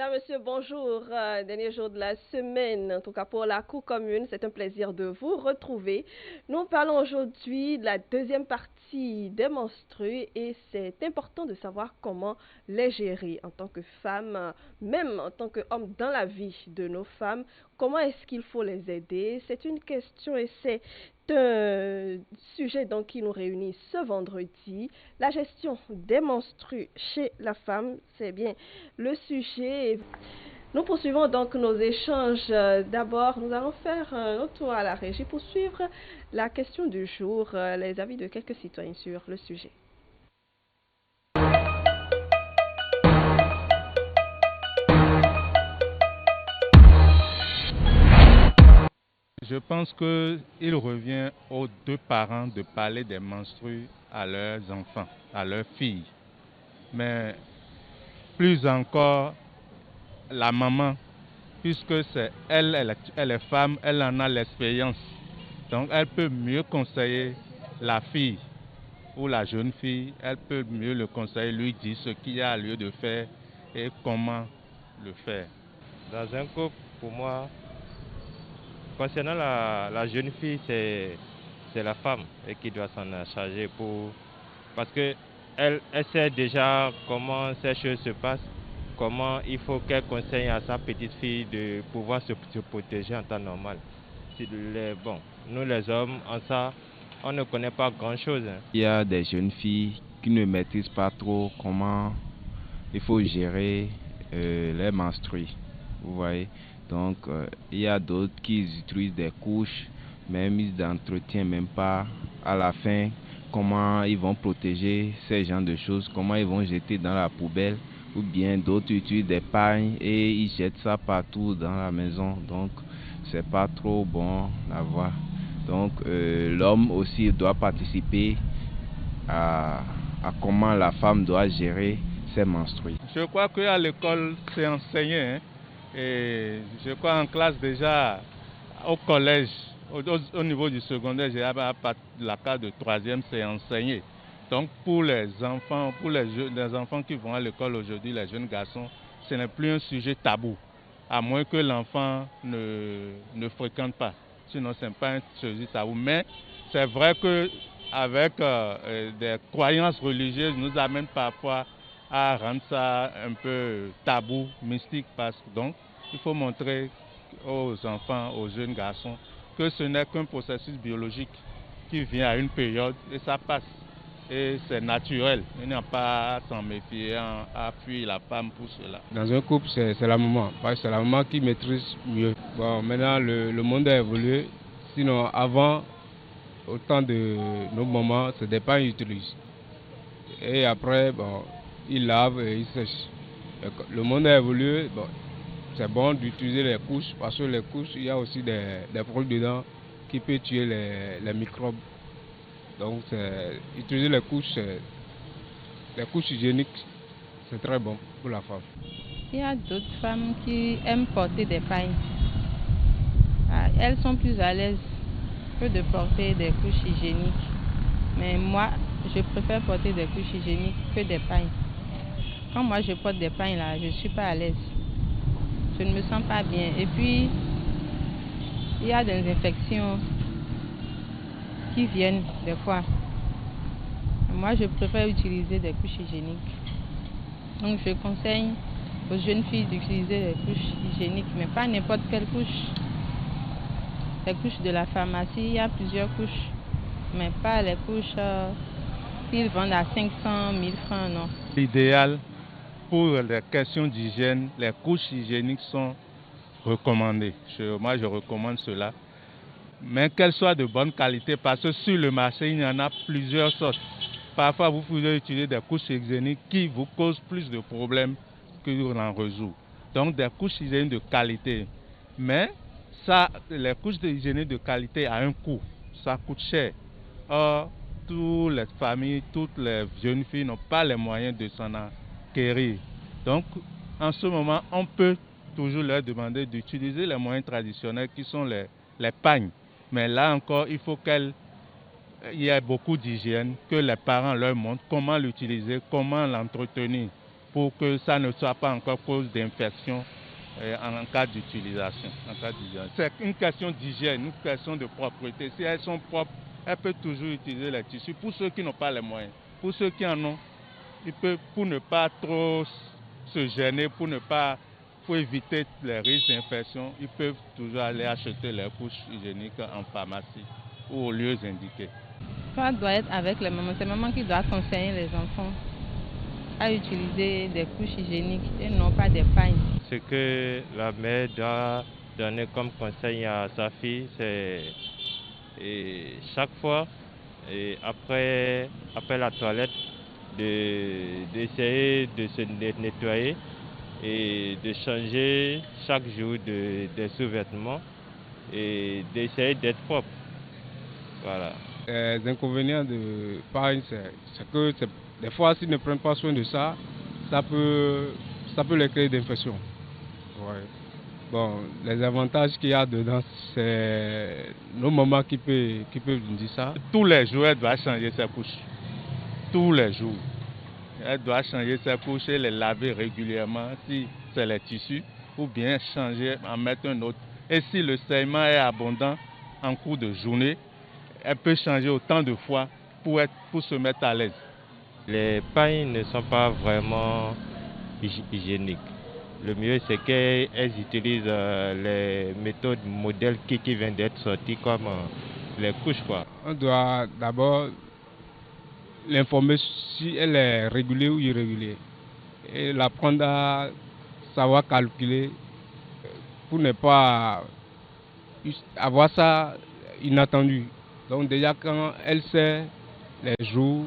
Mesdames, Messieurs, bonjour. Dernier jour de la semaine, en tout cas pour la cour commune, c'est un plaisir de vous retrouver. Nous parlons aujourd'hui de la deuxième partie des menstrues et c'est important de savoir comment les gérer en tant que femme, même en tant qu'homme dans la vie de nos femmes. Comment est-ce qu'il faut les aider? C'est une question et c'est un sujet donc qui nous réunit ce vendredi. La gestion des menstrues chez la femme, c'est bien le sujet. Nous poursuivons donc nos échanges. D'abord, nous allons faire un tour à la régie pour suivre la question du jour, les avis de quelques citoyens sur le sujet. Je pense qu'il revient aux deux parents de parler des menstrues à leurs enfants, à leurs filles. Mais plus encore, la maman, puisque c'est elle est femme, elle en a l'expérience. Donc elle peut mieux conseiller la fille ou la jeune fille, elle peut mieux le conseiller, lui dire ce qu'il y a lieu de faire et comment le faire. Dans un couple, pour moi, concernant la jeune fille, c'est la femme qui doit s'en charger parce qu'elle sait déjà comment ces choses se passent, comment il faut qu'elle conseille à sa petite fille de pouvoir se protéger en temps normal. Bon, nous les hommes, en ça, on ne connaît pas grand-chose. Il y a des jeunes filles qui ne maîtrisent pas trop comment il faut gérer les menstrues. Vous voyez, donc il y a d'autres qui utilisent des couches, même ils n'entretiennent même pas à la fin comment ils vont protéger ces genres de choses, comment ils vont jeter dans la poubelle, ou bien d'autres utilisent des pagnes et ils jettent ça partout dans la maison, donc c'est pas trop bon à voir. Donc l'homme aussi doit participer à comment la femme doit gérer ses menstrues. Je crois qu'à l'école, c'est enseigné. Et je crois en classe déjà, au collège, au niveau du secondaire, à partir de la classe de troisième, c'est enseigné. Donc pour les enfants, les enfants qui vont à l'école aujourd'hui, les jeunes garçons, ce n'est plus un sujet tabou, à moins que l'enfant ne fréquente pas. Sinon, ce n'est pas un sujet tabou. Mais c'est vrai qu'avec des croyances religieuses, nous amène parfois à rendre ça un peu tabou, mystique, parce que donc il faut montrer aux enfants, aux jeunes garçons, que ce n'est qu'un processus biologique qui vient à une période et ça passe. Et c'est naturel, il n'y a pas à s'en méfier, à fuir la femme pour cela. Dans un couple, c'est la maman, parce que c'est la maman qui maîtrise mieux. Bon, maintenant, le monde a évolué, sinon avant, au temps de nos mamans, c'est des pains qu'ils utilisent. Et après, bon, ils lavent et ils sèchent. Le monde a évolué, bon, c'est bon d'utiliser les couches, parce que les couches, il y a aussi des produits dedans qui peuvent tuer les microbes. Donc, utiliser les couches hygiéniques, c'est très bon pour la femme. Il y a d'autres femmes qui aiment porter des pailles. Elles sont plus à l'aise que de porter des couches hygiéniques. Mais moi, je préfère porter des couches hygiéniques que des pailles. Quand moi je porte des pailles là, je ne suis pas à l'aise. Je ne me sens pas bien. Et puis, il y a des infections qui viennent des fois. Moi, je préfère utiliser des couches hygiéniques. Donc, je conseille aux jeunes filles d'utiliser des couches hygiéniques, mais pas n'importe quelle couche. Les couches de la pharmacie, il y a plusieurs couches, mais pas les couches qu'ils vendent à 500, 1000 francs, non. L'idéal pour les questions d'hygiène, les couches hygiéniques sont recommandées. Moi, je recommande cela. Mais qu'elles soient de bonne qualité, parce que sur le marché, il y en a plusieurs sortes. Parfois, vous pouvez utiliser des couches hygiéniques qui vous causent plus de problèmes que vous en résout. Donc, des couches hygiéniques de qualité. Mais ça, les couches hygiéniques de qualité à un coût, ça coûte cher. Or, toutes les familles, toutes les jeunes filles n'ont pas les moyens de s'en acquérir. Donc, en ce moment, on peut toujours leur demander d'utiliser les moyens traditionnels qui sont les pagnes. Mais là encore, il faut qu'il y ait beaucoup d'hygiène, que les parents leur montrent comment l'utiliser, comment l'entretenir. pour que ça ne soit pas encore cause d'infection en cas d'utilisation. C'est une question d'hygiène, une question de propreté. Si elles sont propres, elles peuvent toujours utiliser les tissus. Pour ceux qui n'ont pas les moyens, pour ceux qui en ont, ils peuvent, pour ne pas trop se gêner, pour éviter les risques d'infection, ils peuvent toujours aller acheter leurs couches hygiéniques en pharmacie ou aux lieux indiqués. Ça doit être avec les mamans. C'est maman qui doit conseiller les enfants à utiliser des couches hygiéniques et non pas des pailles. Ce que la mère doit donner comme conseil à sa fille, c'est chaque fois, après la toilette, d'essayer de se nettoyer et de changer chaque jour des sous-vêtements et d'essayer d'être propre. Voilà. Les inconvénients de paille, c'est que des fois, s'ils ne prennent pas soin de ça, ça peut les créer d'infections. Ouais. Bon, les avantages qu'il y a dedans, c'est nos mamans qui peuvent nous dire ça. Tous les jours, elle doit changer ses couches. Tous les jours. Elle doit changer ses couches et les laver régulièrement si c'est les tissus, ou bien changer, en mettre un autre. Et si le saignement est abondant en cours de journée, elle peut changer autant de fois pour se mettre à l'aise. Les pailles ne sont pas vraiment hygiéniques. Le mieux, c'est qu'elles utilisent les méthodes modèles qui viennent d'être sorties, comme les couches, quoi. On doit d'abord l'informer si elle est régulière ou irrégulière. Et l'apprendre à savoir calculer pour ne pas avoir ça inattendu. Donc déjà quand elle sait les jours,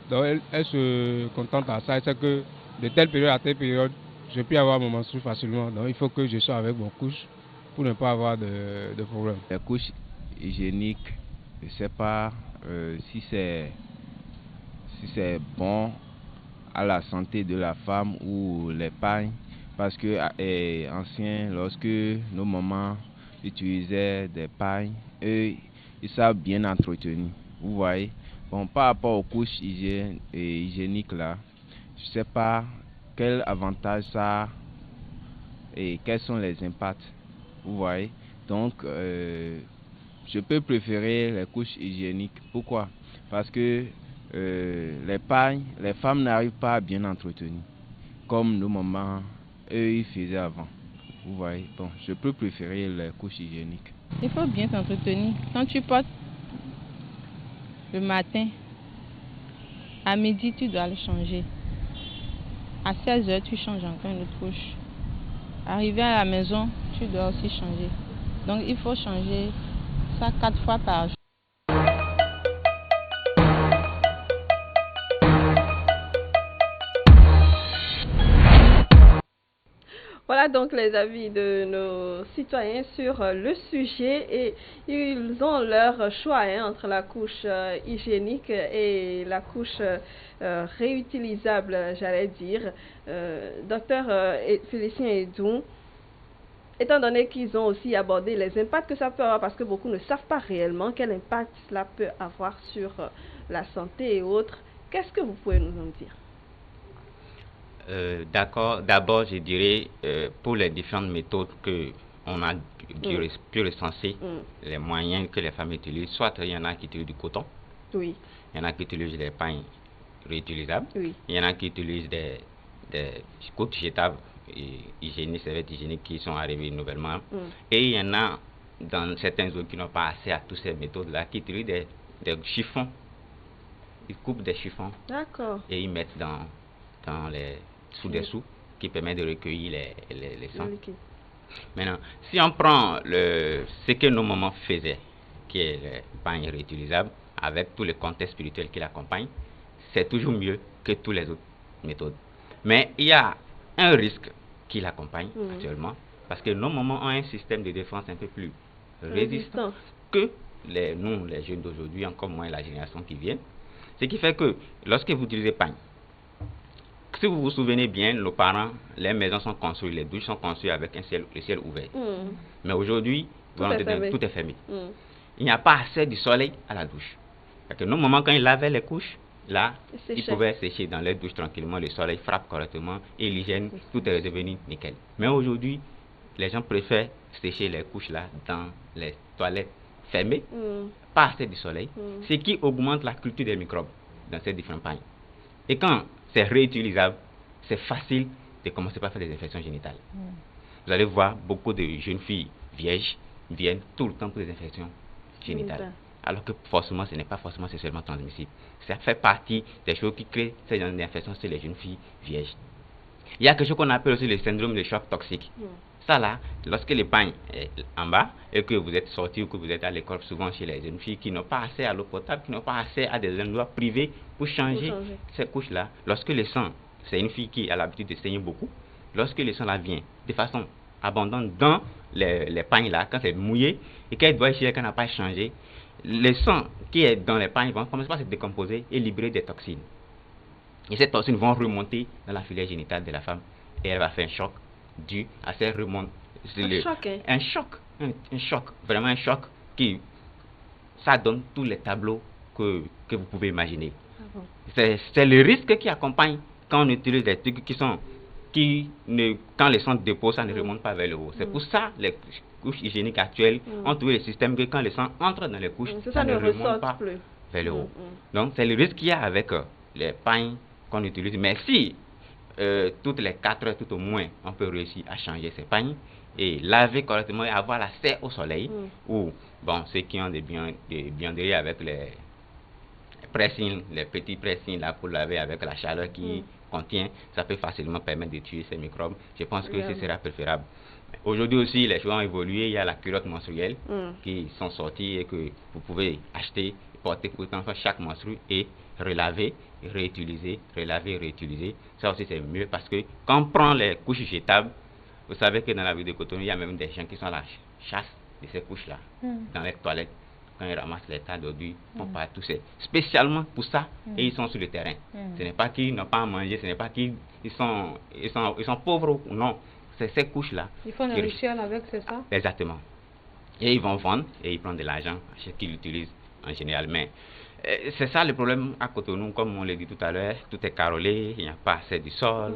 donc elle se contente à ça. Elle sait que de telle période à telle période, je peux avoir mon menstru facilement. Donc il faut que je sois avec mon couche pour ne pas avoir de problème. Les couches hygiéniques, je ne sais pas si c'est bon à la santé de la femme ou les pailles. Parce que anciens, lorsque nos mamans utilisaient des pailles, eux, ils savent bien entretenir. Vous voyez. Bon, par rapport aux couches hygiéniques là, je ne sais pas quel avantage ça a et quels sont les impacts. Vous voyez. Donc, je peux préférer les couches hygiéniques. Pourquoi? Parce que les pailles, les femmes n'arrivent pas à bien entretenir, comme nos mamans, eux, ils faisaient avant. Vous voyez. Bon, je peux préférer les couches hygiéniques. Il faut bien s'entretenir. Quand tu portes le matin, à midi, tu dois le changer. À 16h, tu changes encore une autre couche. Arrivé à la maison, tu dois aussi changer. Donc, il faut changer ça 4 fois par jour. Voilà donc les avis de nos citoyens sur le sujet et ils ont leur choix entre la couche hygiénique et la couche réutilisable, j'allais dire. Docteur Félicien Edou, étant donné qu'ils ont aussi abordé les impacts que ça peut avoir, parce que beaucoup ne savent pas réellement quel impact cela peut avoir sur la santé et autres, qu'est-ce que vous pouvez nous en dire? D'accord. D'abord, je dirais pour les différentes méthodes que on a pu recenser, les moyens que les femmes utilisent, soit il y en a qui utilisent du coton, oui. Il y en a qui utilisent des pailles réutilisables, oui. Il y en a qui utilisent des couches jetables et hygiéniques, serviettes hygiéniques qui sont arrivées nouvellement, et il y en a dans certaines zones qui n'ont pas accès à toutes ces méthodes-là, qui utilisent des chiffons, ils coupent des chiffons, et ils mettent dans les sous des sous qui permet de recueillir les sangs. Maintenant, si on prend ce que nos mamans faisaient, qui est le pain réutilisable, avec tous les contextes spirituels qui l'accompagnent, c'est toujours mieux que toutes les autres méthodes. Mais il y a un risque qui l'accompagne actuellement, parce que nos mamans ont un système de défense un peu plus résistant que nous, les jeunes d'aujourd'hui, encore moins la génération qui vient. Ce qui fait que lorsque vous utilisez pain, si vous vous souvenez bien, nos parents, les maisons sont construites, les douches sont construites avec le ciel ouvert. Mais aujourd'hui, tout est fermé. Il n'y a pas assez de soleil à la douche. Parce que nos mamans, quand ils lavaient les couches, là, ils pouvaient sécher dans leur douche tranquillement, le soleil frappe correctement et l'hygiène, tout est devenu nickel. Mais aujourd'hui, les gens préfèrent sécher les couches là dans les toilettes fermées, pas assez de soleil, ce qui augmente la culture des microbes dans ces différents pagnes. Et quand c'est réutilisable, c'est facile de commencer par faire des infections génitales. Vous allez voir beaucoup de jeunes filles vierges viennent tout le temps pour des infections génitales. Alors que forcément, ce n'est pas forcément sexuellement transmissible. Ça fait partie des choses qui créent ces genres d'infections chez les jeunes filles vierges. Il y a quelque chose qu'on appelle aussi le syndrome de choc toxique. Ça là, lorsque le pagne est en bas et que vous êtes sorti ou que vous êtes à l'école, souvent chez les jeunes filles qui n'ont pas accès à l'eau potable, qui n'ont pas accès à des endroits privés pour changer ces couches là, lorsque le sang, c'est une fille qui a l'habitude de saigner beaucoup, lorsque le sang là vient de façon abondante dans les pagnes là, quand c'est mouillé et qu'elle doit échouer, qu'elle n'a pas changé, le sang qui est dans les pagnes va commencer par se décomposer et libérer des toxines. Et ces toxines vont remonter dans la filière génitale de la femme et elle va faire un choc dû à ces remontées. Un choc, vraiment un choc qui, ça donne tous les tableaux que vous pouvez imaginer. C'est le risque qui accompagne quand on utilise des trucs quand le sang dépose, ça ne remonte pas vers le haut. C'est pour ça les couches hygiéniques actuelles ont trouvé le système que quand le sang entre dans les couches, ça ne remonte pas vers le haut. Donc c'est le risque qu'il y a avec les pagnes qu'on utilise. Mais si toutes les 4 heures tout au moins, on peut réussir à changer ces pagnes et laver correctement et avoir la serre au soleil, ou bon, ceux qui ont des buanderies avec les pressings, les petits pressings là pour laver avec la chaleur qui contient, ça peut facilement permettre de tuer ces microbes. Je pense que ce sera préférable. Aujourd'hui aussi, les choses ont évolué. Il y a la culotte menstruelle qui sont sorties et que vous pouvez acheter, porter pour votre enfant chaque menstru et relaver, réutiliser, relaver, réutiliser. Ça aussi c'est mieux parce que quand on prend les couches jetables, vous savez que dans la ville de Cotonou, il y a même des gens qui sont à la chasse de ces couches-là, dans les toilettes. Quand ils ramassent les tas d'ordures, ils font partout. C'est spécialement pour ça et ils sont sur le terrain. Ce n'est pas qu'ils n'ont pas à manger, ce n'est pas qu'ils sont pauvres ou non. C'est ces couches-là. Ils font des rituels avec, c'est ça? Exactement. Et ils vont vendre et ils prennent de l'argent à ce qu'ils utilisent en général. Mais c'est ça le problème à Cotonou, comme on l'a dit tout à l'heure, tout est carrelé, il n'y a pas assez de sol.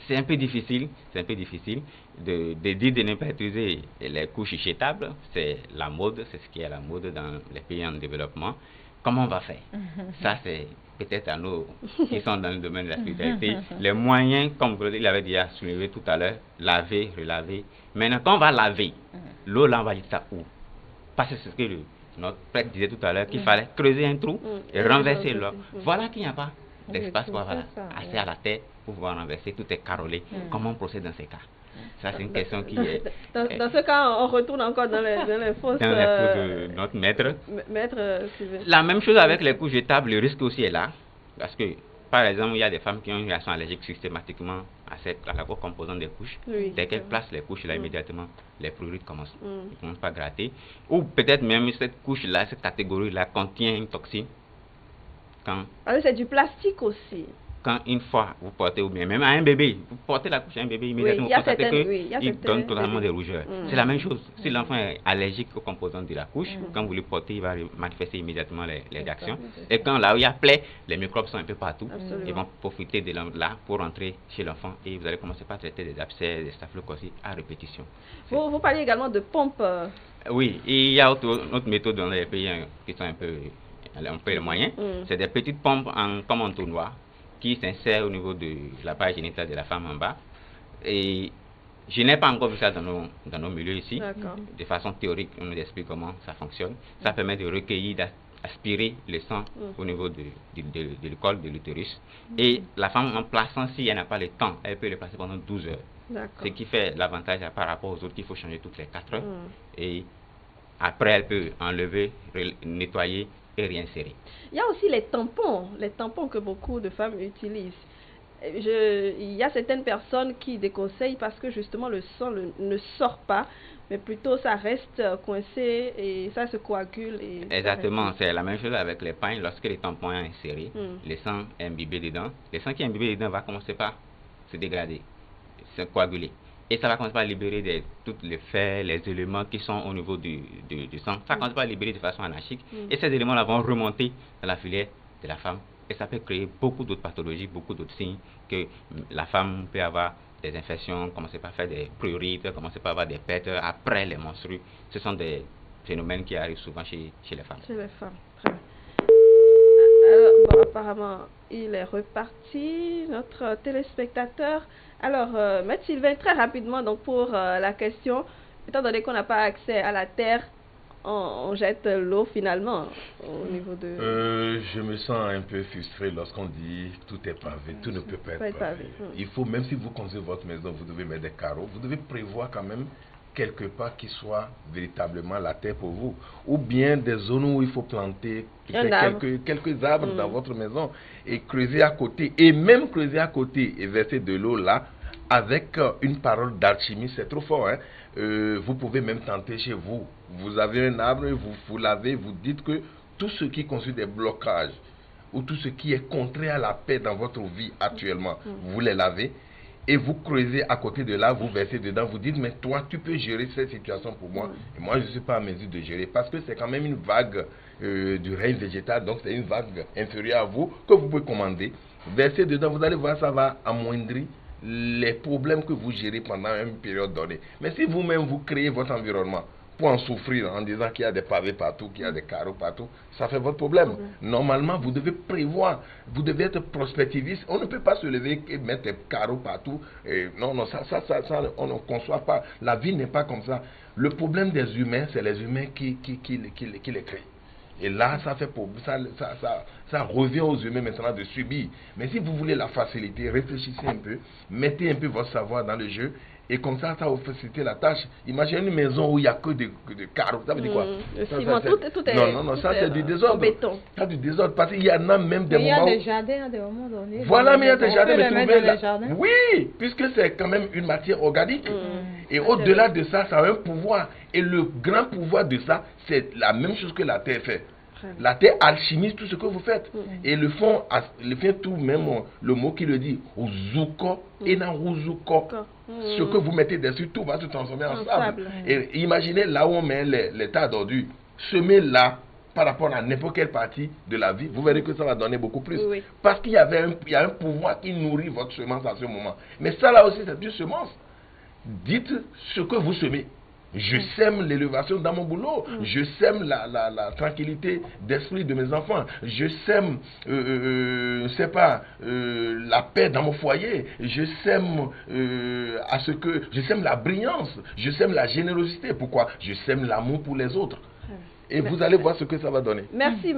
C'est un peu difficile de dire de ne pas utiliser les couches jetables. C'est la mode, c'est ce qui est à la mode dans les pays en développement. Comment on va faire? Ça, c'est peut-être à nous qui sont dans le domaine de la spiritualité. Les moyens, comme il avait déjà soulevé tout à l'heure, laver, relaver. Maintenant, quand on va laver, l'eau là, on va dire ça où? Parce que c'est ce que notre prêtre disait tout à l'heure, qu'il fallait creuser un trou et renverser l'eau. Voilà qu'il n'y a pas d'espace pour avoir assez à la terre pour pouvoir renverser, tout est carrelé. Comment on procède dans ces cas? Ça, c'est une question qui est... Dans ce cas, on retourne encore dans les fausses... Dans les coups de notre maître. La même chose avec les couches jetables, le risque aussi est là. Parce que, par exemple, il y a des femmes qui ont une réaction allergique systématiquement à la composante des couches. Dès qu'elles placent les couches là, immédiatement, les prurites commencent. Ils ne commencent pas à gratter. Ou peut-être même cette couche-là, cette catégorie-là contient une toxine. C'est du plastique aussi. Quand une fois vous portez, ou bien même à un bébé, vous portez la couche à un bébé, immédiatement vous constatez qu'il donne totalement des rougeurs. C'est la même chose. Si l'enfant est allergique aux composantes de la couche, quand vous le portez, il va manifester immédiatement les réactions. Et quand là où il y a plaie, les microbes sont un peu partout. Ils vont profiter de là pour rentrer chez l'enfant et vous allez commencer par traiter des abcès, des staphylococcus à répétition. Vous parlez également de pompes. Oui, et il y a autre méthode dans les pays qui sont un peu les moyens. C'est des petites pompes comme en tournoir, qui s'insère au niveau de la page génitale de la femme en bas. Et je n'ai pas encore vu ça dans nos milieux ici. De façon théorique, on nous explique comment ça fonctionne. Ça permet de recueillir, d'aspirer le sang au niveau de l'école, de l'utérus. Et la femme, en plaçant, si elle n'a pas le temps, elle peut le placer pendant 12 heures. Ce qui fait l'avantage par rapport aux autres qu'il faut changer toutes les 4 heures. Et après, elle peut enlever, nettoyer et réinsérer. Il y a aussi les tampons que beaucoup de femmes utilisent. Il y a certaines personnes qui déconseillent parce que justement le sang ne sort pas, mais plutôt ça reste coincé et ça se coagule. Exactement, c'est la même chose avec les pagnes. Lorsque les tampons sont insérés, le sang est imbibé dedans. Le sang qui est imbibé dedans va commencer par se dégrader, se coaguler. Et ça va commencer par libérer tous les faits, les éléments qui sont au niveau du sang. Ça commence par libérer de façon anarchique. Et ces éléments-là vont remonter dans la filière de la femme et ça peut créer beaucoup d'autres pathologies, beaucoup d'autres signes que la femme peut avoir des infections, commencer par faire des prurites, commencer par avoir des pertes après les menstrues. Ce sont des phénomènes qui arrivent souvent chez les femmes. Chez les femmes, très bien. Alors, bon, apparemment, il est reparti, notre téléspectateur. Alors, Maître Sylvain, très rapidement, donc pour la question, étant donné qu'on n'a pas accès à la terre, on jette l'eau finalement au niveau de... Je me sens un peu frustré lorsqu'on dit tout est pavé, tout ne peut pas être pavé. Il faut, même si vous construisez votre maison, vous devez mettre des carreaux, vous devez prévoir quand même quelque part qui soit véritablement la terre pour vous, ou bien des zones où il faut planter quelques arbres dans votre maison et creuser à côté, et même creuser à côté et verser de l'eau là avec une parole d'alchimie. C'est trop fort, hein. Vous pouvez même tenter chez vous, vous avez un arbre, vous l'avez, vous dites que tout ce qui constitue des blocages ou tout ce qui est contraire à la paix dans votre vie actuellement, vous les lavez et vous creusez à côté de là, vous versez dedans, vous dites mais toi tu peux gérer cette situation pour moi, et moi je ne suis pas à mesure de gérer, parce que c'est quand même une vague du règne végétal, donc c'est une vague inférieure à vous que vous pouvez commander, versez dedans, vous allez voir, ça va amoindrir les problèmes que vous gérez pendant une période donnée. Mais si vous-même vous créez votre environnement pour en souffrir en disant qu'il y a des pavés partout, qu'il y a des carreaux partout, ça fait votre problème. Normalement, vous devez prévoir, vous devez être prospectiviste. On ne peut pas se lever et mettre des carreaux partout. Et non, ça, on ne conçoit pas. La vie n'est pas comme ça. Le problème des humains, c'est les humains qui les créent. Et là, ça revient aux humains maintenant de subir. Mais si vous voulez la facilité, réfléchissez un peu, mettez un peu votre savoir dans le jeu, et comme ça va vous faciliter la tâche. Imaginez une maison où il n'y a que de carreaux. Ça veut dire quoi? Tout est Non, ça c'est du désordre. Béton. Ça du désordre, parce qu'il y en a même des moments où... Il y a des jardins à des moments donnés. Voilà, mais il y a des jardins. Oui, puisque c'est quand même une matière organique. Et au-delà de ça, ça a un pouvoir. Et le grand pouvoir de ça, c'est la même chose que la terre fait. La terre alchimise tout ce que vous faites. Et le fond tout, même le mot qui le dit, Uzuko et Naruzuko. Ce que vous mettez dessus, tout va se transformer en sable. Et imaginez là où on met les tas d'ordures, semez là par rapport à n'importe quelle partie de la vie, vous verrez que ça va donner beaucoup plus. Parce qu'il y a un pouvoir qui nourrit votre semence à ce moment. Mais ça là aussi, c'est une semence. Dites ce que vous semez. Je sème l'élévation dans mon boulot. Je sème la tranquillité d'esprit de mes enfants. Je sème, la paix dans mon foyer. Je sème je sème la brillance. Je sème la générosité. Pourquoi? Je sème l'amour pour les autres. Et vous allez voir ce que ça va donner. Merci.